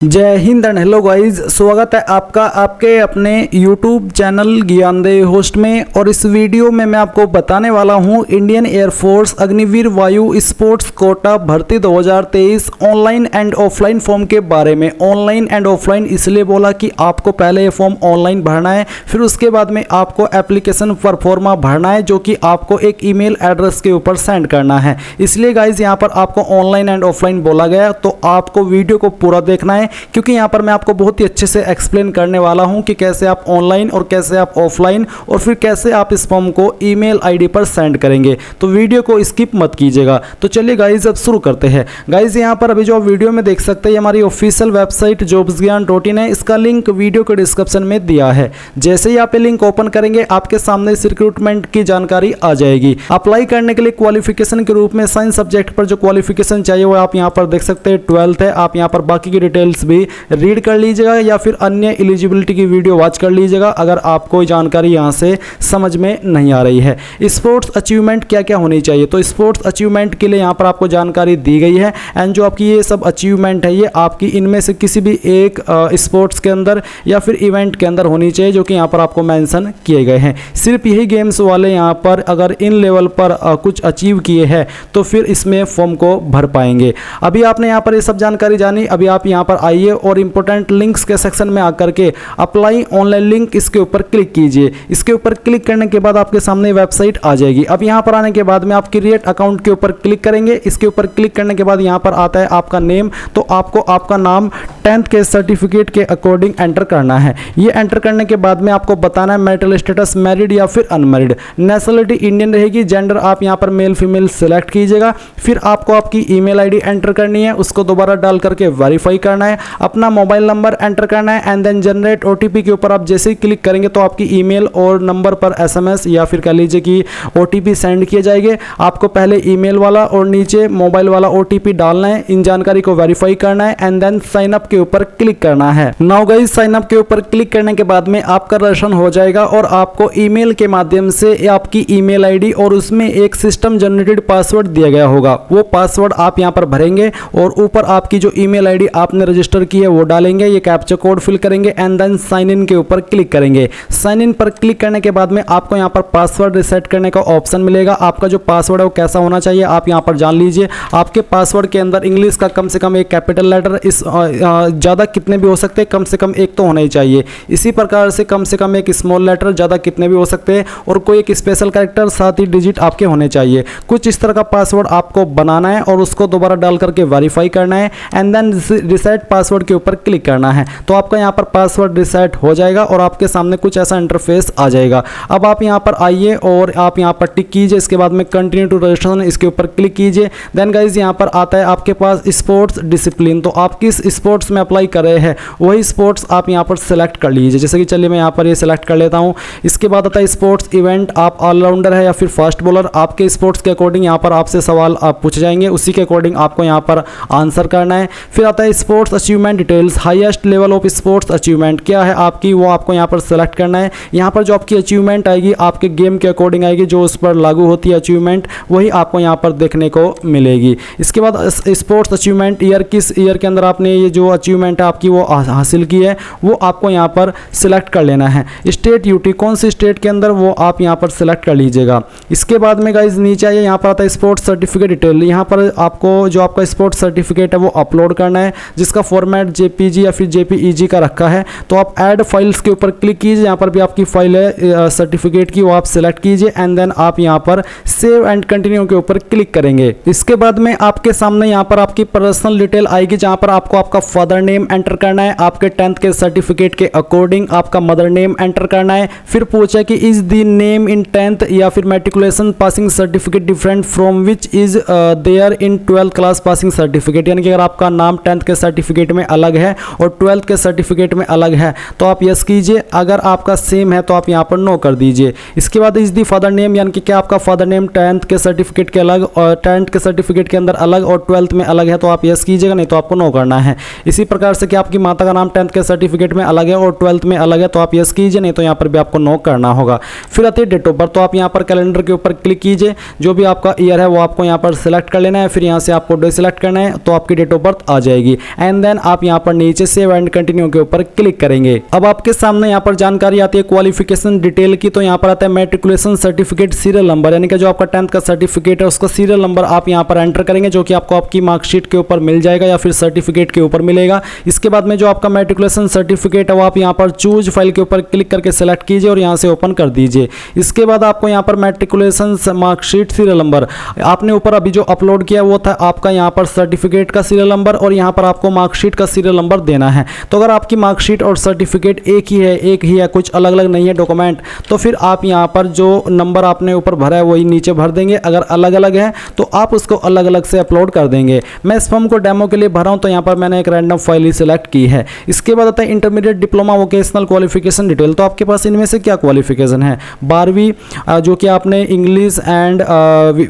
जय Hind and hello guys, स्वागत है आपका आपके अपने YouTube चैनल ज्ञानदेव होस्ट में। और इस वीडियो में मैं आपको बताने वाला हूं इंडियन एयरफोर्स अग्निवीर वायु स्पोर्ट्स कोटा भर्ती 2023 ऑनलाइन एंड ऑफलाइन फॉर्म के बारे में। ऑनलाइन एंड ऑफलाइन इसलिए बोला कि आपको पहले ये फॉर्म ऑनलाइन भरना है, फिर उसके बाद में आपको एप्लीकेशन परफॉर्मा भरना है जो कि आपको एक ईमेल एड्रेस के ऊपर सेंड करना है। इसलिए गाइज यहाँ पर आपको ऑनलाइन एंड ऑफलाइन बोला गया, तो आपको वीडियो को पूरा देखना है क्योंकि यहाँ पर मैं आपको बहुत ही अच्छे से एक्सप्लेन करने वाला हूँ कि कैसे आप ऑनलाइन और कैसे आप ऑफलाइन और फिर कैसे आप इस फॉर्म को ईमेल आईडी पर सेंड करेंगे। तो वीडियो को स्किप मत कीजिएगा। तो चलिए गाइज अब शुरू करते हैं। गाइज यहाँ पर अभी जो आप वीडियो में देख सकते हैं हमारी ऑफिशियल वेबसाइट jobsgyan.in है। इसका लिंक वीडियो के डिस्क्रिप्शन में दिया है। जैसे ही आप ये लिंक ओपन करेंगे आपके सामने इस रिक्रूटमेंट की जानकारी आ जाएगी। अप्लाई करने के लिए क्वालिफिकेशन के रूप में साइंस सब्जेक्ट पर जो क्वालिफिकेशन चाहिए वो आप यहाँ पर देख सकते हैं 12th है। आप यहाँ पर बाकी की डिटेल्स भी रीड कर लीजिएगा या फिर अन्य एलिजिबिलिटी की वीडियो वॉच कर लीजिएगा अगर आपको जानकारी यहाँ से समझ में नहीं आ रही है। स्पोर्ट्स अचीवमेंट क्या क्या होनी चाहिए, तो स्पोर्ट्स अचीवमेंट के लिए यहाँ पर आपको जानकारी दी गई है। एंड जो आपकी ये सब अचीवमेंट है ये आपकी इनमें से किसी भी एक स्पोर्ट्स के अंदर या फिर इवेंट के अंदर होनी चाहिए जो कि यहाँ पर आपको मेंशन किए गए हैं। सिर्फ यही गेम्स वाले यहाँ पर अगर इन लेवल पर कुछ अचीव किए हैं तो फिर इसमें फॉर्म को भर पाएंगे। अभी आपने यहाँ पर ये सब जानकारी जानी। अभी आप यहाँ पर आइए और इंपॉर्टेंट लिंक्स के सेक्शन में आकर के अप्लाई ऑनलाइन लिंक इसके ऊपर क्लिक कीजिए। इसके ऊपर क्लिक करने के बाद आपके सामने वेबसाइट आ जाएगी। अब यहाँ पर आने के बाद में आप क्रिएट अकाउंट के ऊपर क्लिक करेंगे। इसके ऊपर क्लिक करने के बाद यहाँ पर आता है आपका नेम, तो आपको आपका नाम 10th के सर्टिफिकेट के अकॉर्डिंग एंटर करना है। ये एंटर करने के बाद में आपको बताना है मैरिटल स्टेटस मैरिड या फिर अनमैरिड। नेशनलिटी इंडियन रहेगी। जेंडर आप यहाँ पर मेल फीमेल सेलेक्ट कीजिएगा। फिर आपको आपकी ईमेल आईडी एंटर करनी है, उसको दोबारा डाल करके वेरीफाई करना है। अपना मोबाइल नंबर एंटर करना है एंड देन जनरेट ओटीपी के ऊपर आप जैसे ही क्लिक करेंगे तो आपकी ईमेल और नंबर पर एसएमएस या फिर कह लीजिए कि ओटीपी सेंड किए जाएंगे। आपको पहले ईमेल वाला और नीचे मोबाइल वाला ओटीपी डालना है। इन जानकारी को वेरीफाई करना है एंड देन साइन अप के ऊपर क्लिक करना है। नाउ गाइस साइन अप के ऊपर क्लिक करने के बाद में आपका रजिस्ट्रेशन हो जाएगा और आपको ईमेल के माध्यम से आपकी ईमेल आईडी और उसमें एक सिस्टम जनरेटेड पासवर्ड दिया गया होगा। वो पासवर्ड आप यहाँ पर भरेंगे और ऊपर आपकी जो ईमेल आईडी आपने रजिस्टर की है वो डालेंगे। ये कैप्चा कोड फिल करेंगे एंड देन साइन इन के ऊपर क्लिक करेंगे। साइन इन पर क्लिक करने के बाद में आपको यहाँ पर पासवर्ड रिसेट करने का ऑप्शन मिलेगा। आपका जो पासवर्ड है वो कैसा होना चाहिए आप यहाँ पर जान लीजिए। आपके पासवर्ड के अंदर इंग्लिश का कम से कम एक कैपिटल लेटर, इस ज़्यादा कितने भी हो सकते हैं, कम से कम एक तो होना ही चाहिए। इसी प्रकार से कम एक स्मॉल लेटर, ज़्यादा कितने भी हो सकते हैं, और कोई एक स्पेशल कैरेक्टर 7 ही डिजिट आपके होने चाहिए। कुछ इस तरह का पासवर्ड आपको बनाना है और उसको दोबारा डाल करके वेरीफाई करना है एंड देन रिसेट पासवर्ड के ऊपर क्लिक करना है। तो आपका यहाँ पर पासवर्ड रिसेट हो जाएगा और आपके सामने कुछ ऐसा इंटरफेस आ जाएगा। अब आप यहाँ पर आइए और आप यहाँ पर टिक कीजिए। इसके बाद में कंटिन्यू टू रजिस्ट्रेशन इसके ऊपर क्लिक कीजिए। देन गाइज यहाँ पर आता है आपके पास स्पोर्ट्स डिसिप्लिन। तो आप किस स्पोर्ट्स में अप्लाई कर रहे हैं वही स्पोर्ट्स आप यहाँ पर सेलेक्ट कर लीजिए। जैसे कि चलिए मैं यहाँ पर ये सिलेक्ट कर लेता हूँ। इसके बाद आता है स्पोर्ट्स इवेंट। आप ऑलराउंडर है या फिर फास्ट बॉलर, आपके स्पोर्ट्स के अकॉर्डिंग यहाँ पर आपसे सवाल आप पूछे जाएंगे, उसी के अकॉर्डिंग आपको यहाँ पर आंसर करना है। फिर आता है sports achievement details. Highest level of sports achievement क्या है आपकी, वो आपको यहाँ पर सेलेक्ट करना है। यहाँ पर जो आपकी अचीवमेंट आएगी आपके गेम के अकॉर्डिंग आएगी, जो उस पर लागू होती है अचीवमेंट वही आपको यहाँ पर देखने को मिलेगी। इसके बाद स्पोर्ट्स अचीवमेंट ईयर, किस ईयर के अंदर आपने ये जो अचीवमेंट है आपकी वो हासिल की है वो आपको यहाँ पर सिलेक्ट कर लेना है। स्टेट यूटी, कौन सी स्टेट के अंदर, वो आप यहाँ पर सिलेक्ट कर लीजिएगा। इसके बाद में गाइज नीचे आइए, यहाँ पर आता है स्पोर्ट्स सर्टिफिकेट डिटेल। यहाँ पर आपको जो आपका स्पोर्ट्स सर्टिफिकेट है वो अपलोड करना है, जिसका फॉर्मेट जेपीजी या फिर जेपीईजी का रखा है। तो आप ऐड फाइल्स के ऊपर क्लिक कीजिए। यहाँ पर भी आपकी फाइल है सर्टिफिकेट की, वो आप सेलेक्ट कीजिए एंड देन आप यहाँ पर सेव एंड कंटिन्यू के ऊपर क्लिक करेंगे। इसके बाद में आपके सामने यहाँ पर आपकी पर्सनल डिटेल आएगी, जहाँ पर आपको आपका फादर नेम एंटर करना है, आपके 10th के सर्टिफिकेट के अकॉर्डिंग आपका मदर नेम एंटर करना है। फिर पूछा कि is the name in 10th या फिर matriculation passing certificate different from which is there in 12th class passing certificate. यानी कि अगर आपका नाम 10th के सर्टिफिकेट में अलग है और 12th के सर्टिफिकेट में अलग है तो आप यस कीजिए। अगर आपका सेम है तो आप यहाँ पर नो कर दीजिए। इसके बाद इज दी फादर नेम, यानी कि क्या आपका फादर नेम 10th के सर्टिफिकेट के अलग और 10th के सर्टिफिकेट के अंदर अलग और 12th में अलग है तो आप यस कीजिएगा, नहीं तो आपको नो करना है। इसी इसी प्रकार से कि आपकी माता का नाम 10th के सर्टिफिकेट में अलग है और 12th में अलग है तो आप यस कीजिए, नहीं तो यहाँ पर भी आपको नो करना होगा। फिर आती है डेट ऑफ बर्थ, तो आप यहाँ पर कैलेंडर के ऊपर क्लिक कीजिए, जो भी आपका ईयर है वो आपको यहाँ पर सिलेक्ट कर लेना है, फिर यहाँ से आपको डे सिलेक्ट करना है तो आपकी डेट ऑफ बर्थ आ जाएगी। एंड देन आप यहाँ पर नीचे सेव एंड कंटिन्यू के ऊपर क्लिक करेंगे। अब आपके सामने यहाँ पर जानकारी आती है क्वालिफिकेशन डिटेल की, तो यहाँ पर आता है मैट्रिकुलेशन सर्टिफिकेट सीरियल नंबर, यानी कि जो आपका 10th का सर्टिफिकेट है उसका सीरियल नंबर आप यहाँ पर एंटर करेंगे, जो कि आपको आपकी मार्कशीट के ऊपर मिल जाएगा या फिर सर्टिफिकेट के ऊपर मिलेगा। इसके बाद में जो आपका मैट्रिकुलेशन सर्टिफिकेट है वो आप यहाँ पर चूज फाइल के ऊपर क्लिक करके सेलेक्ट कीजिए और यहाँ से ओपन कर दीजिए। इसके बाद आपको यहाँ पर मैट्रिकुलेशन मार्कशीट सीरियल नंबर आपने ऊपर अभी जो अपलोड किया वो था आपका यहाँ पर सर्टिफिकेट का सीरियल नंबर और यहाँ पर आपको मार्कशीट का सीरियल नंबर देना है। तो अगर आपकी मार्कशीट और सर्टिफिकेट एक ही है, कुछ अलग अलग नहीं है डॉक्यूमेंट, तो फिर आप यहाँ पर जो नंबर आपने ऊपर भरा है वही नीचे भर देंगे। अगर अलग अलग है तो आप उसको अलग अलग से अपलोड कर देंगे। मैं इस फॉर्म को डेमो के लिए भरा हूँ तो यहाँ पर मैंने एक रैंडम फाइल ही सिलेक्ट की है। इसके बाद आता है intermediate diploma vocational qualification detail, तो आपके पास इनमें से क्या क्वालिफिकेशन है। 12वीं जो कि आपने इंग्लिश एंड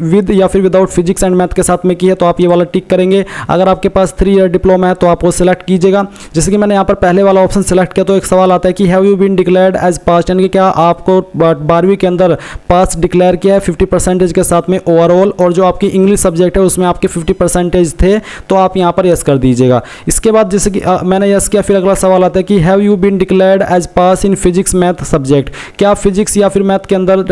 विद या फिर विदाउट फिजिक्स एंड मैथ के साथ में की है तो आप ये वाला टिक करेंगे। अगर आपके पास 3 ईयर डिप्लोमा है तो आप वो सिलेक्ट कीजिएगा। जैसे कि मैंने यहाँ पर पहले वाला ऑप्शन सिलेक्ट किया तो एक सवाल आता है कि have you been declared as pass, यानी कि क्या आपको 12वीं के अंदर पास डिक्लेयर किया है 50% के साथ में ओवरऑल, और जो आपकी इंग्लिश सब्जेक्ट है उसमें आपके 50% थे तो आप यहाँ पर यस कर दीजिएगा। इसके बाद जैसे कि मैंने यस किया, फिर अगला सवाल आता है कि have you been declared as pass in physics math subject, क्या आप फिजिक्स या फिर मैथ के अंदर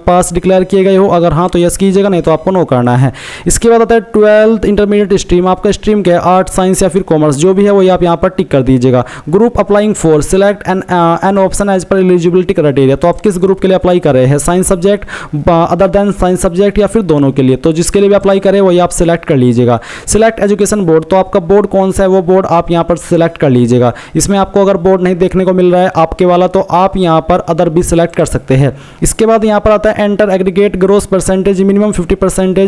पास डिक्लेयर किए गए हो, अगर हाँ तो यस कीजिएगा, नहीं तो आपको नो करना है। इसके बाद आता है 12th इंटरमीडिएट स्ट्रीम, आपका स्ट्रीम क्या है, आर्ट साइंस या फिर कॉमर्स, जो भी है वो आप यहाँ पर टिक कर दीजिएगा। Group applying for select an option as per eligibility criteria, तो आप किस ग्रुप के लिए अप्लाई कर रहे हैं, science subject, other than science subject या फिर दोनों के लिए, तो जिसके लिए भी अप्लाई करें वही आप सिलेक्ट कर लीजिएगा। सिलेक्ट एजुकेशन बोर्ड, तो आपका बोर्ड कौन सा है वो बोर्ड आप यहाँ पर सिलेक्ट कर लीजिएगा। इसमें आपको अगर बोर्ड नहीं देखने को मिल रहा है आपके वाला तो आप यहाँ पर अदर भी सिलेक्ट कर सकते हैं। इसके बाद यहाँ पर आता है enter aggregate gross percentage minimum 50%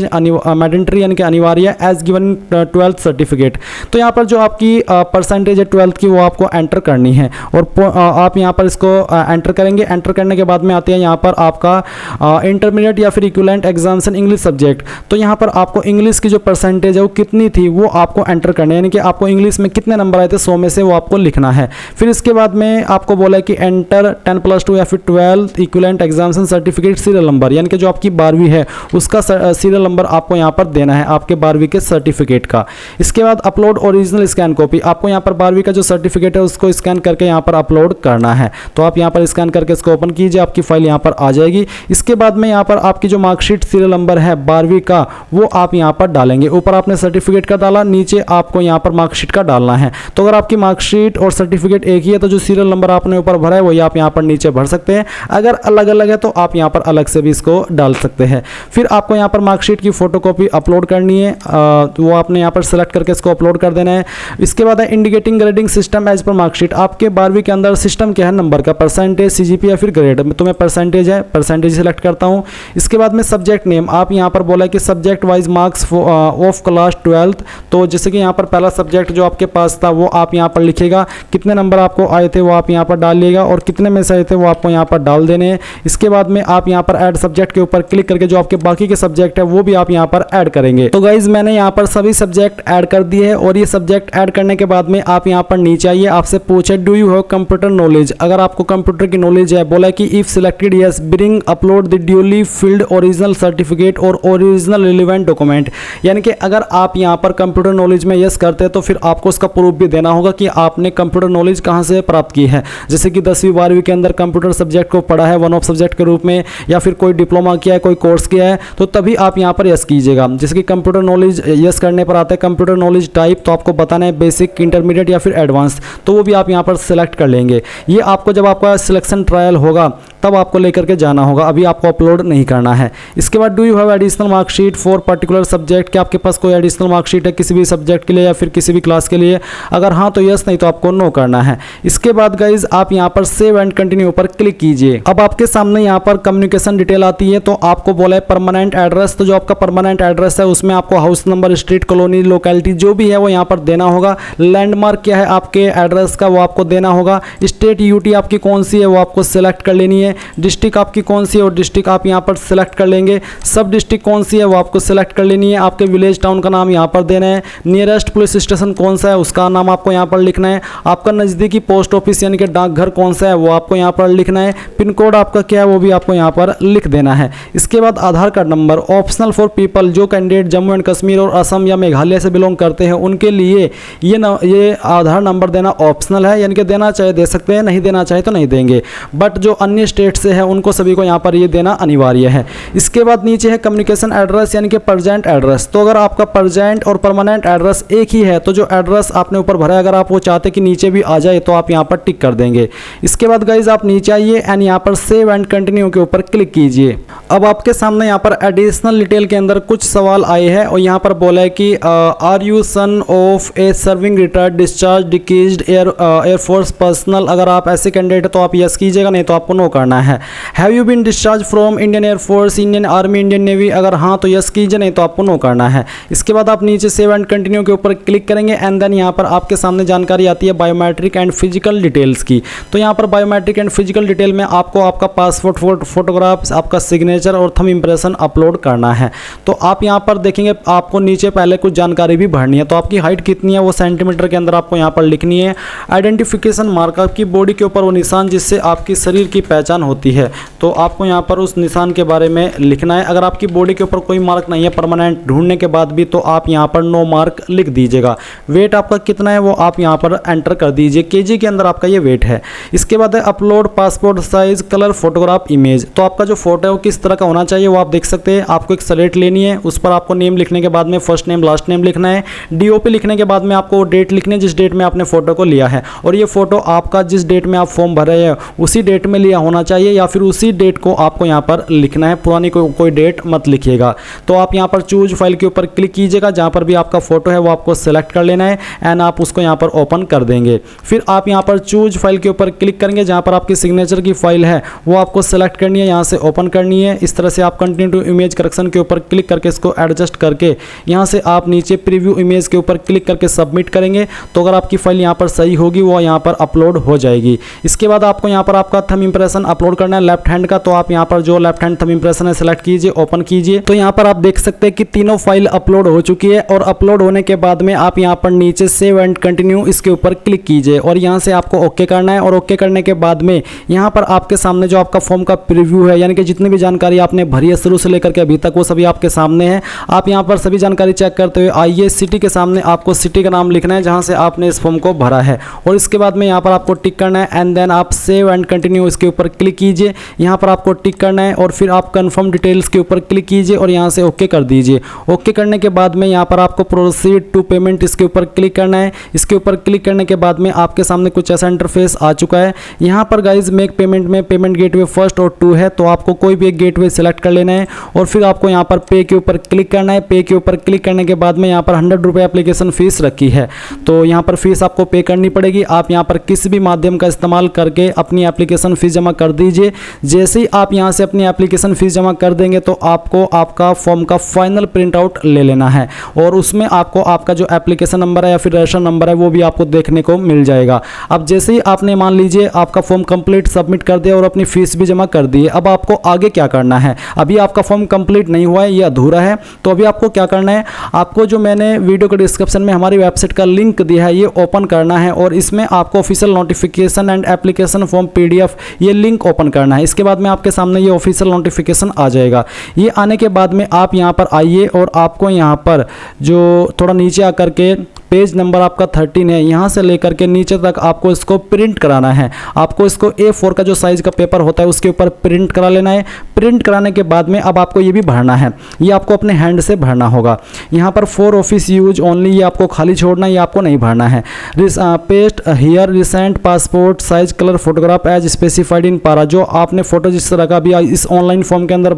mandatory, यानी कि अनिवार्य एज गिवन 12th सर्टिफिकेट, तो यहाँ पर जो आपकी परसेंटेज है 12th की वो आपको एंटर करनी है और आप यहाँ पर इसको एंटर करेंगे। एंटर करने के बाद में आती है यहाँ पर आपका इंटरमीडिएट या फिर इक्विवेलेंट एग्जामिनेशन इंग्लिश सब्जेक्ट, तो यहाँ पर आपको इंग्लिश की जो परसेंटेज है वो कितनी थी वो आपको एंटर करनी है, यानी कि आपको इंग्लिश में कितने नंबर आए थे 100 में से वो आपको लिखना है। फिर इसके बाद में आपको बोला है कि एंटर 10+2 या फिर 12th equivalent examination certificate serial number, यानी कि जो आपकी 12वीं है उसका सीरियल नंबर आपको यहाँ पर देना है आपके 12वीं के सर्टिफिकेट का। इसके बाद अपलोड ओरिजिनल स्कैन कॉपी, आपको यहाँ पर 12वीं का जो सर्टिफिकेट है उसको स्कैन करके यहाँ पर अपलोड करना है, तो आप यहाँ पर स्कैन करके इसको ओपन कीजिए, आपकी फाइल यहाँ पर आ जाएगी। इसके बाद में यहाँ पर आपकी जो मार्कशीट सीरियल नंबर है 12वीं का वो आप यहाँ पर डालेंगे। ऊपर आपने सर्टिफिकेट का डाला, नीचे आपको यहाँ पर मार्कशीट का डालना है। तो अगर आपकी मार्कशीट और सर्टिफिकेट एक ही है तो जो सीरियल नंबर आपने ऊपर भरा है वही आप यहाँ पर नीचे भर सकते हैं। अगर अलग अलग है तो आप यहाँ पर अलग से भी इसको डाल सकते हैं। फिर आपको यहाँ पर मार्कशीट की फोटोकॉपी अपलोड करनी है, वो आपने यहाँ पर सेलेक्ट करके इसको अपलोड कर देना है। इसके बाद है indicating grading system as per marksheet, आपके 12वीं के अंदर सिस्टम क्या है नंबर का, परसेंटेज, सीजीपी या फिर ग्रेड, तो मैं परसेंटेज है परसेंटेज सेलेक्ट करता हूँ। इसके बाद में सब्जेक्ट नेम, आप यहाँ पर बोला कि subject wise marks of class 12th, तो जैसे कि यहाँ पर पहला सब्जेक्ट जो आपके पास था वो आप यहाँ पर लिखेगा, कितने नंबर आपको आए थे वो आप यहाँ पर डालिएगा और कितने में से आए थे वो आपको यहाँ पर डाल देने हैं। इसके बाद में आप यहाँ पर ऐड सब्जेक्ट के ऊपर क्लिक करके जो आपके बाकी के सब्जेक्ट है वो भी आप यहाँ पर ऐड करेंगे। तो गाइज मैंने यहाँ पर सभी सब्जेक्ट ऐड कर दिए हैं और ये सब्जेक्ट ऐड करने के बाद में आप यहाँ पर नीचे आइए, आपसे पूछे do you have computer knowledge, अगर आपको कंप्यूटर की नॉलेज है, बोला कि if selected yes bring upload the duly field original certificate और ओरिजिनल रिलेवेंट डॉक्यूमेंट, यानी कि अगर आप यहाँ पर कंप्यूटर नॉलेज में यस करते हैं तो फिर आपको उसका प्रूफ भी देना होगा कि आपने कंप्यूटर नॉलेज कहाँ से प्राप्त की है। जैसे कि 10वीं 12वीं के अंदर कंप्यूटर सब्जेक्ट को पढ़ा है वन ऑफ सब्जेक्ट के रूप में, या फिर कोई डिप्लोमा किया है, कोई कोर्स किया है, तो तभी आप यहाँ पर यस कीजिएगा। जैसे कि कंप्यूटर नॉलेज यस करने पर आता है कंप्यूटर नॉलेज टाइप, तो आपको बताना है बेसिक, इंटरमीडिएट या फिर एडवांस, तो वो भी आप यहाँ पर सेलेक्ट कर लेंगे। ये आपको जब आपका सिलेक्शन ट्रायल होगा तब आपको लेकर के जाना होगा, अभी आपको अपलोड नहीं करना है। इसके बाद do you have additional marksheet for particular subject, क्या आपके पास कोई एडिशनल मार्कशीट है किसी भी सब्जेक्ट के लिए या फिर किसी भी क्लास के लिए, अगर हाँ तो यस, नहीं तो आपको नो करना है। इसके बाद गाइज आप यहाँ पर सेव एंड कंटिन्यू पर क्लिक कीजिए। अब आपके सामने यहाँ पर कम्युनिकेशन डिटेल आती है, तो आपको बोला है परमानेंट एड्रेस, तो जो आपका परमानेंट एड्रेस है उसमें आपको house number, street, colony, locality जो भी है वो यहाँ पर देना होगा। लैंडमार्क क्या है आपके एड्रेस का वो आपको देना होगा। स्टेट यूटी आपकी कौन सी है वो आपको सेलेक्ट कर लेनी है। डिस्ट्रिक्ट आपकी कौन सी है और डिस्ट्रिक्ट आप यहाँ पर सिलेक्ट कर लेंगे। सब डिस्ट्रिक्ट कौन सी है वो आपको सिलेक्ट कर लेनी है। आपके विलेज टाउन का नाम यहाँ पर देना है। नियरेस्ट पुलिस स्टेशन कौन सा है उसका नाम आपको यहाँ पर लिखना है। आपका नज़दीकी पोस्ट ऑफिस यानी कि डाकघर कौन सा है वो आपको यहाँ पर लिखना है। पिन कोड आपका क्या है वो भी आपको यहाँ पर लिख देना है। इसके बाद Aadhaar card number optional for people, जो कैंडिडेट जम्मू एंड कश्मीर और असम या मेघालय से बिलोंग करते हैं उनके लिए ये आधार नंबर देना ऑप्शनल है, यानी कि देना चाहे दे सकते हैं, नहीं देना चाहे तो नहीं देंगे। बट जो अन्य स्टेट से है उनको सभी को यहाँ पर ये देना अनिवार्य है। इसके बाद नीचे है कम्युनिकेशन एड्रेस यानी कि प्रेजेंट एड्रेस। तो अगर आपका प्रेजेंट और परमानेंट एड्रेस एक ही है तो जो एड्रेस आपने ऊपर भरा है अगर आप वो चाहते कि नीचे भी आ जाए तो आप यहाँ पर टिक कर देंगे। इसके बाद गाइज आप नीचे आइए एंड यहाँ पर सेव एंड कंटिन्यू के ऊपर क्लिक कीजिए। अब आपके सामने यहाँ पर एडिशनल डिटेल के अंदर कुछ सवाल आए हैं और यहाँ पर बोला है कि are you son of a serving retired discharge deceased air force personnel. अगर आप ऐसे कैंडिडेट है तो आप यस कीजिएगा, नहीं तो आपको नो करना है। Have you been discharge from Indian air force, Indian army, Indian navy, अगर हाँ तो यस कीजिए, नहीं तो आपको नो करना है। इसके बाद आप नीचे सेव एंड कंटिन्यू के ऊपर क्लिक करेंगे एंड देन यहाँ पर आपके सामने जानकारी आती है बायोमेट्रिक एंड फिजिकल डिटेल्स की। तो यहाँ पर बायोमेट्रिक एंड फिजिकल डिटेल में आपको आपका पासपोर्ट फोटोग्राफ्स, आपका सिग्नेचर और थंब इंप्रेशन अपलोड करना है। तो आप यहाँ पर देखेंगे आपको नीचे पहले कुछ जानकारी भी भरनी है। तो आपकी हाइट कितनी है वो सेंटीमीटर के अंदर आपको यहाँ पर लिखनी है। आइडेंटिफिकेशन मार्क, आपकी बॉडी के ऊपर वो निशान जिससे आपकी शरीर की पहचान होती है, तो आपको यहाँ पर उस निशान के बारे में लिखना है। अगर आपकी बॉडी के ऊपर कोई मार्क नहीं है परमानेंट ढूंढने के बाद भी तो आप यहाँ पर नो मार्क लिख दीजिएगा। वेट आपका कितना है वो आप यहाँ पर एंटर कर दीजिए, केजी के अंदर आपका ये वेट है। इसके बाद है upload passport size colour photograph image. तो आपका जो फोटो है वो किस तरह का होना चाहिए वो आप देख सकते हैं। आपको एक स्लेट लेनी है, उस पर आपको नेम लिखने के बाद में फर्स्ट नेम लास्ट नेम लिखना है। डीओपी लिखने के बाद में आपको डेट लिखनी है जिस डेट में आपने फोटो को लिया है, और ये फोटो आपका जिस डेट में आप फॉर्म भर रहे हैं उसी डेट में लिया होना चाहिए या फिर उसी डेट को आपको यहाँ पर लिखना है, पुरानी कोई डेट मत लिखिएगा। तो आप यहाँ पर चूज फाइल के ऊपर क्लिक कीजिएगा, जहाँ पर भी आपका फोटो है वो आपको सेलेक्ट कर लेना है एंड आप उसको यहाँ पर ओपन कर देंगे। फिर आप यहाँ पर चूज फाइल के ऊपर क्लिक करेंगे, जहाँ पर आपकी सिग्नेचर की फाइल है वो आपको सेलेक्ट करनी है, यहाँ से ओपन करनी है। इस तरह से आप कंटिन्यू टू इमेज करेक्शन के ऊपर क्लिक करके इसको एडजस्ट करके यहाँ से आप नीचे प्रीव्यू इमेज के ऊपर क्लिक करके सबमिट करेंगे। तो अगर आपकी फाइल यहाँ पर सही होगी वो यहाँ पर अपलोड हो जाएगी। इसके बाद आपको यहाँ पर आपका थंब इंप्रेशन अपलोड करना है लेफ्ट हैंड का। तो आप यहाँ पर जो लेफ्ट हैंड थंब इंप्रेशन है सेलेक्ट कीजिए, ओपन कीजिए। तो यहाँ पर आप देख सकते हैं कि तीनों फाइल अपलोड हो चुकी है और अपलोड होने के बाद में आप यहाँ पर नीचे सेव एंड कंटिन्यू इसके ऊपर क्लिक कीजिए और यहाँ से आपको ओके करना है। और ओके करने के बाद में यहाँ पर आपके सामने जो आपका फॉर्म का प्रीव्यू है यानी कि जितनी भी जानकारी आपने भरी है शुरू से लेकर के अभी तक वो सभी आपके सामने है। आप यहाँ पर सभी जानकारी चेक करते हुए आइए, सिटी के सामने आपको सिटी का नाम लिखना है जहाँ से आपने इस फॉर्म को भरा है और इसके बाद में यहाँ पर आपको टिक करना है एंड देन आप सेव एंड कंटिन्यू इसके ऊपर क्लिक कीजिए। यहाँ पर आपको टिक करना है और फिर आप कंफर्म डिटेल्स के ऊपर क्लिक कीजिए और यहाँ से ओके कर दीजिए। ओके करने के बाद में यहाँ पर आपको प्रोसीड टू पेमेंट इसके ऊपर क्लिक करना है। इसके ऊपर क्लिक करने के बाद में आपके सामने कुछ ऐसा इंटरफेस आ चुका है। यहाँ पर गाइज मेक पेमेंट में पेमेंट गेटवे फर्स्ट और 2 है, तो आपको कोई भी एक गेटवे सेलेक्ट कर लेना है और फिर आपको यहाँ पर पे के ऊपर क्लिक करना है। पे के ऊपर क्लिक करने के बाद में यहाँ पर 100 रुपये एप्लीकेशन फीस रखी है, तो यहाँ पर फीस आपको पे करनी पड़ेगी। आप यहाँ पर किसी भी माध्यम का इस्तेमाल करके अपनी एप्लीकेशन फीस जमा कर दीजिए। जैसे ही आप यहाँ से अपनी एप्लीकेशन फीस जमा कर देंगे तो आपको आपका फॉर्म का फाइनल प्रिंट आउट ले लेना है और उसमें आपको आपका जो एप्लीकेशन नंबर है या फिर रजिस्ट्रेशन नंबर है वो भी आपको देखने को मिल जाएगा। अब जैसे ही आपने मान लीजिए आपका फॉर्म कंप्लीट सबमिट कर दिया और अपनी फीस भी जमा कर दी है, अब आपको आगे क्या करना है? अभी आपका फॉर्म कंप्लीट नहीं हुआ है, ये अधूरा है, तो अभी आपको क्या करना है? आपको जो मैंने वीडियो के डिस्क्रिप्शन में हमारी वेबसाइट का लिंक दिया है ये ओपन करना है और इसमें आपको official notification and application form PDF ये लिंक ओपन करना है। इसके बाद में आपके सामने ये ऑफिशियल नोटिफिकेशन आ जाएगा। ये आने के बाद में आप यहाँ पर आइए और आपको यहाँ पर जो थोड़ा नीचे आकर के पेज नंबर आपका 13 है, यहाँ से लेकर के नीचे तक आपको इसको प्रिंट कराना है। आपको इसको A4 का जो साइज का पेपर होता है उसके ऊपर प्रिंट करा लेना है। प्रिंट कराने के बाद में अब आपको ये भी भरना है, ये आपको अपने हैंड से भरना होगा। यहाँ पर फॉर ऑफिस यूज ओनली ये आपको खाली छोड़ना है, ये आपको नहीं भरना है। Paste here recent passport size colour photograph as specified in para, जो आपने फोटो जिस तरह का भी इस ऑनलाइन फॉर्म के अंदर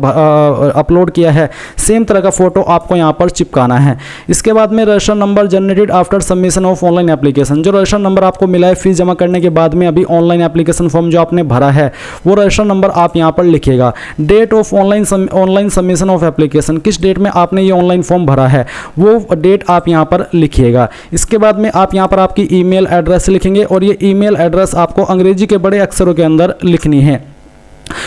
अपलोड किया है सेम तरह का फोटो आपको यहाँ पर चिपकाना है। इसके बाद में registration number generated after submission of online application, जो रजिस्ट्रेशन नंबर आपको मिला है फीस जमा करने के बाद में अभी ऑनलाइन एप्लीकेशन फॉर्म जो आपने भरा है वो रजिस्ट्रेशन नंबर आप यहाँ पर लिखिएगा। Date of online submission of application, किस डेट में आपने ये ऑनलाइन फॉर्म भरा है वो डेट आप यहाँ पर लिखिएगा। इसके बाद में आप यहाँ पर आपकी ईमेल एड्रेस लिखेंगे और ये ईमेल एड्रेस आपको अंग्रेजी के बड़े अक्षरों के अंदर लिखनी है।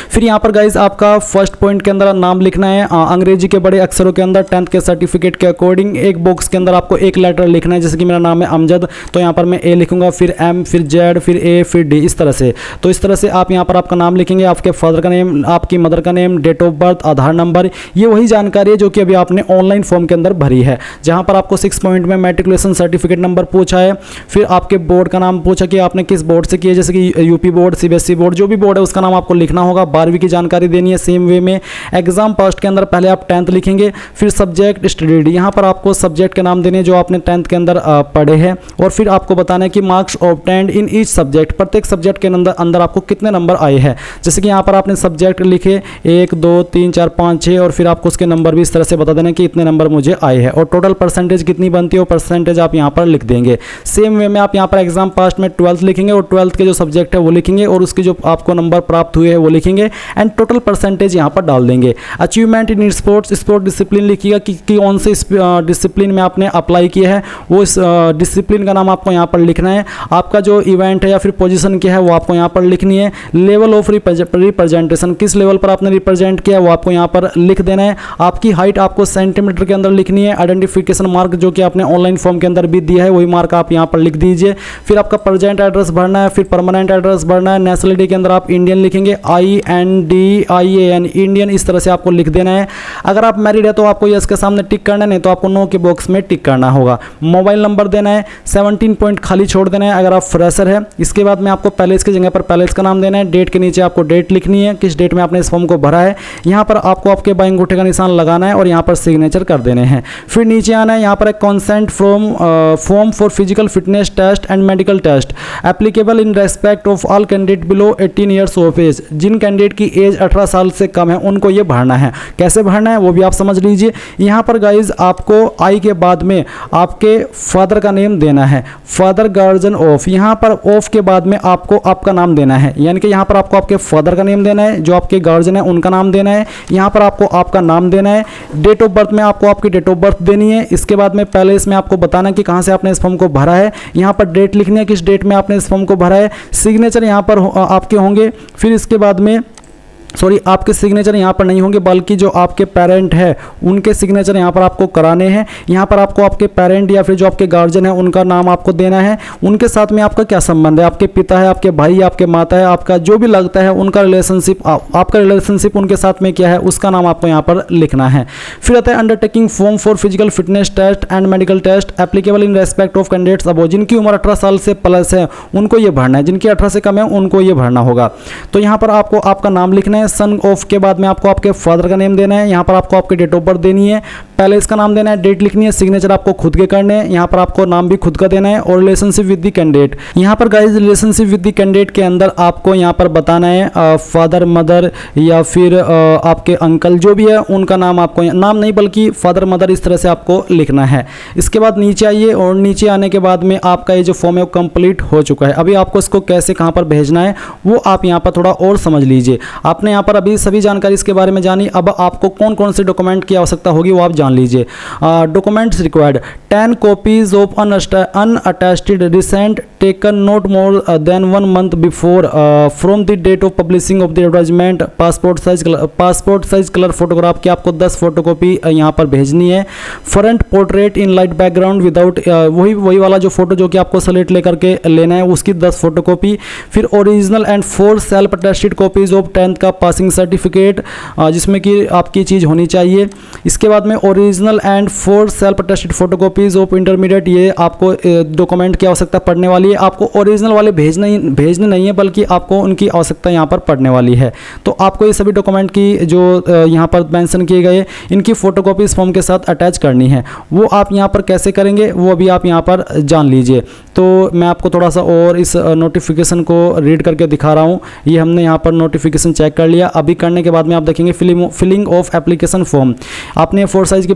फिर यहाँ पर गाइज आपका फर्स्ट पॉइंट के अंदर नाम लिखना है अंग्रेजी के बड़े अक्षरों के अंदर 10th के सर्टिफिकेट के अकॉर्डिंग। एक बॉक्स के अंदर आपको एक लेटर लिखना है, जैसे कि मेरा नाम है अमजद, तो यहाँ पर मैं ए लिखूंगा, फिर एम, फिर जेड, फिर ए, फिर डी, इस तरह से। तो इस तरह से आप यहाँ पर आपका नाम लिखेंगे, आपके फादर का नेम, आपकी मदर का name, date of birth, Aadhaar number, ये वही जानकारी है जो कि अभी आपने ऑनलाइन फॉर्म के अंदर भरी है। जहाँ पर आपको 6 पॉइंट में मैट्रिकुलेशन सर्टिफिकेट नंबर पूछा है, फिर आपके बोर्ड का नाम पूछा कि आपने किस बोर्ड से किया, जैसे कि यूपी बोर्ड, सीबीएसई बोर्ड, जो भी बोर्ड है उसका नाम आपको लिखना होगा। 12वीं की जानकारी देनी है सेम वे में। एग्जाम पास्ट के अंदर पहले आप 10th लिखेंगे, फिर सब्जेक्ट स्टडीड, यहाँ पर आपको सब्जेक्ट के नाम देने हैं जो आपने 10th के अंदर पढ़े हैं, और फिर आपको बताना है कि marks obtained in each subject, प्रत्येक सब्जेक्ट के अंदर आपको कितने नंबर आए हैं। जैसे कि यहाँ पर आपने सब्जेक्ट लिखे 1 2 3 4 5 6, और फिर आपको उसके नंबर भी इस तरह से बता देना कि इतने नंबर मुझे आए हैं, और टोटल परसेंटेज कितनी बनती है वो परसेंटेज आप यहाँ पर लिख देंगे। सेम वे में आप यहाँ पर एग्जाम पास्ट में 12th लिखेंगे, और 12th के जो सब्जेक्ट है वो लिखेंगे, और उसके जो आपको नंबर प्राप्त हुए हैं वो लिखेंगे, एंड टोटल परसेंटेज यहाँ पर डाल देंगे। Achievement in sports, sport discipline लिखिएगा कि कौन से डिसिप्लिन में आपने अप्लाई किया है, वो इस डिसिप्लिन का नाम आपको यहाँ पर लिखना है। आपका जो इवेंट है या फिर पोजीशन क्या है वो आपको यहाँ पर लिखनी है। लेवल ऑफ रिप्रेजेंटेशन, किस लेवल पर आपने रिप्रेजेंट किया है वो आपको यहाँ पर लिख देना है। आपकी हाइट आपको सेंटीमीटर के अंदर लिखनी है। आइडेंटिफिकेशन मार्क जो कि आपने ऑनलाइन फॉर्म के अंदर भी दिया है वही मार्क आप यहाँ पर लिख दीजिए। फिर आपका प्रेजेंट एड्रेस भरना है, फिर परमानेंट एड्रेस भरना है। नेशनलिटी के अंदर आप इंडियन लिखेंगे, INDIAN, इंडियन, इस तरह से आपको लिख देना है। अगर आप मैरिड है तो आपको यस के सामने टिक करना है, नहीं तो आपको नो के बॉक्स में टिक करना होगा। मोबाइल नंबर देना है, 17 पॉइंट खाली छोड़ देना है अगर आप फ्रेशर है। इसके बाद में आपको पैलेस की जगह पर पैलेस का नाम देना है। डेट के नीचे आपको डेट लिखनी है, किस डेट में आपने इस फॉर्म को भरा है। यहाँ पर आपको आपके बाएं अंगूठे का निशान लगाना है और यहाँ पर सिग्नेचर कर देने हैं। फिर नीचे आना है, यहाँ पर एक consent form for physical fitness test and medical test applicable in respect of all candidate below 18 years of age. जिन कैंडिडेट की एज 18 साल से कम है उनको ये भरना है। कैसे भरना है वो भी आप समझ लीजिए। यहाँ पर गाइज आपको आई के बाद में आपके फादर का नेम देना है, फादर गार्जियन ऑफ। यहाँ पर ऑफ के बाद में आपको आपका नाम देना है, यानी कि यहाँ पर आपको आपके फादर का नेम देना है, जो आपके गार्जियन है उनका नाम देना है। यहाँ पर आपको आपका नाम देना है। डेट ऑफ बर्थ में आपको आपकी डेट ऑफ बर्थ देनी है। इसके बाद में पहले इसमें आपको बताना है कि कहाँ से आपने इस फॉर्म को भरा है। यहाँ पर डेट लिखनी है, किस डेट में आपने इस फॉर्म को भरा है। सिग्नेचर यहाँ पर आपके होंगे। फिर इसके बाद में आपके सिग्नेचर यहाँ पर नहीं होंगे, बल्कि जो आपके पेरेंट है उनके सिग्नेचर यहाँ पर आपको कराने हैं। यहाँ पर आपको आपके पेरेंट या फिर जो आपके गार्जियन है उनका नाम आपको देना है। उनके साथ में आपका क्या संबंध है, आपके पिता है, आपके भाई, आपके माता है, आपका जो भी लगता है उनका रिलेशनशिप, आपका रिलेशनशिप उनके साथ में क्या है उसका नाम आपको यहाँ पर लिखना है। फिर आता है undertaking form for physical fitness test and medical test applicable in respect of candidates above. जिनकी उम्र 18 साल से प्लस है उनको ये भरना है, जिनकी 18 से कम है उनको ये भरना होगा। तो यहाँ पर आपको आपका नाम लिखना है। सन ऑफ के बाद में आपको आपके फादर का नेम देना है। यहाँ पर आपको आपकी डेट ऑफ बर्थ देनी है, पहले इसका नाम देना है, डेट लिखनी है, सिग्नेचर आपको खुद के करने हैं। यहाँ पर आपको नाम भी खुद का देना है और रिलेशनशिप विद द कैंडिडेट। यहाँ पर guys relationship with the candidate के अंदर आपको यहाँ पर बताना है फादर, मदर या फिर आपके अंकल जो भी है उनका नाम आपको, नाम नहीं बल्कि फादर, मदर, इस तरह से आपको लिखना है। इसके बाद नीचे आइए और नीचे आने के बाद में आपका ये जो फॉर्म है वो कंप्लीट हो चुका है। अभी आपको इसको कैसे कहाँ पर भेजना है वो आप यहाँ पर थोड़ा और समझ लीजिए। आपने यहाँ पर अभी सभी जानकारी इसके बारे में जानी। अब आपको कौन कौन से डॉक्यूमेंट की आवश्यकता होगी वो आप जान लीजिए। Documents required 10 copies of unattested recent taken not more than 1 month before from the date of publishing of the advertisement. Passport size colour photograph की आपको 10 फोटोकॉपी यहाँ पर भेजनी है। Front portrait in light background without, वही वाला जो photo जो कि आपको स्लेट लेकर के लेना है उसकी 10 फोटोकॉपी। फिर original and 4 self attested copies of 10th का पासिंग सर्टिफिकेट जिसमें कि आपकी चीज़ होनी चाहिए। इसके बाद में original and 4 self attested photocopies of intermediate, ये आपको डॉक्यूमेंट की आवश्यकता पड़ने वाली है। आपको ओरिजिनल वाले भेजने नहीं है बल्कि आपको उनकी आवश्यकता यहाँ पर पड़ने वाली है। तो आपको ये सभी डॉक्यूमेंट की जो यहाँ पर मेंशन किए गए इनकी फोटोकॉपी इस फॉर्म के साथ अटैच करनी है। वो आप यहाँ पर कैसे करेंगे वो अभी आप यहाँ पर जान लीजिए। तो मैं आपको थोड़ा सा और इस नोटिफिकेशन को रीड करके दिखा रहा हूँ। ये हमने यहाँ पर नोटिफिकेशन चेक कर लिया। अभी करने के बाद में आप देखेंगे फिलिंग ऑफ एप्लीकेशन फॉर्म। आपने 4 साइज साइज़ के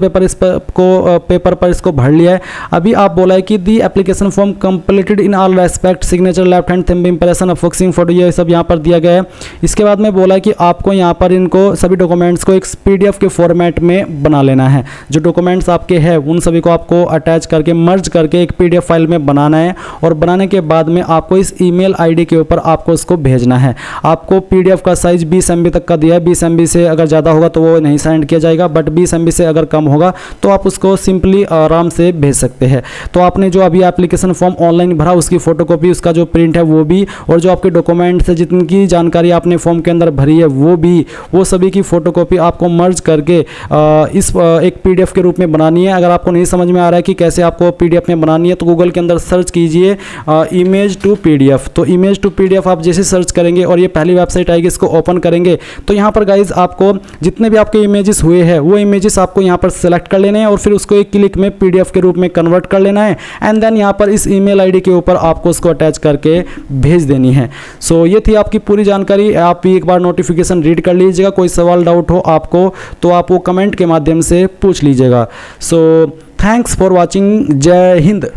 पेपर पर इसको भर लिया है। अभी आप बोला है कि the application form completed in all respect, signature, left hand thumb impression, affixing photo, ये सब यहाँ पर दिया गया है। इसके बाद में बोला है कि आपको यहाँ पर इनको सभी डॉक्यूमेंट्स को एक PDF के फॉर्मेट में बना लेना है। जो डॉक्यूमेंट्स आपके हैं उन सभी को आपको अटैच करके मर्ज करके एक PDF फाइल में बनाना है, और बनाने के बाद में आपको इस ईमेल ID के ऊपर आपको इसको भेजना है। आपको PDF का साइज 20 MB तक का दिया है। 20 MB से अगर ज़्यादा होगा तो वो नहीं सेंड किया जाएगा, बट 20 MB से अगर कम होगा तो आप उसको सिंपली आराम से भेज सकते हैं। तो आपने जो अभी एप्लीकेशन फॉर्म ऑनलाइन भरा उसकी फोटोकॉपी, उसका जो प्रिंट है वो भी, और जो आपके डॉक्यूमेंट्स है जितनी की जानकारी आपने फॉर्म के अंदर भरी है वो भी, वो सभी की फोटोकॉपी आपको मर्ज करके इस एक PDF के रूप में बनानी है। अगर आपको नहीं समझ में आ रहा है कि कैसे आपको PDF में बनानी है तो गूगल के अंदर सर्च कीजिए इमेज टू PDF। तो इमेज टू PDF आप जैसे सर्च करेंगे और ये पहली वेबसाइट आएगी, इसको ओपन करेंगे तो यहाँ पर गाइज आपको जितने भी आपके इमेजेस हुए हैं वो इमेजेस आपको यहाँ पर सेलेक्ट कर लेने हैं और फिर उसको एक क्लिक में PDF के रूप में कन्वर्ट कर लेना है, एंड देन यहाँ पर इस ईमेल ID के ऊपर आपको उसको अटैच करके भेज देनी है। सो ये थी आपकी पूरी जानकारी। आप भी एक बार नोटिफिकेशन रीड कर लीजिएगा। कोई सवाल डाउट हो आपको तो आप वो कमेंट के माध्यम से पूछ लीजिएगा। So thanks for watching. जय हिंद।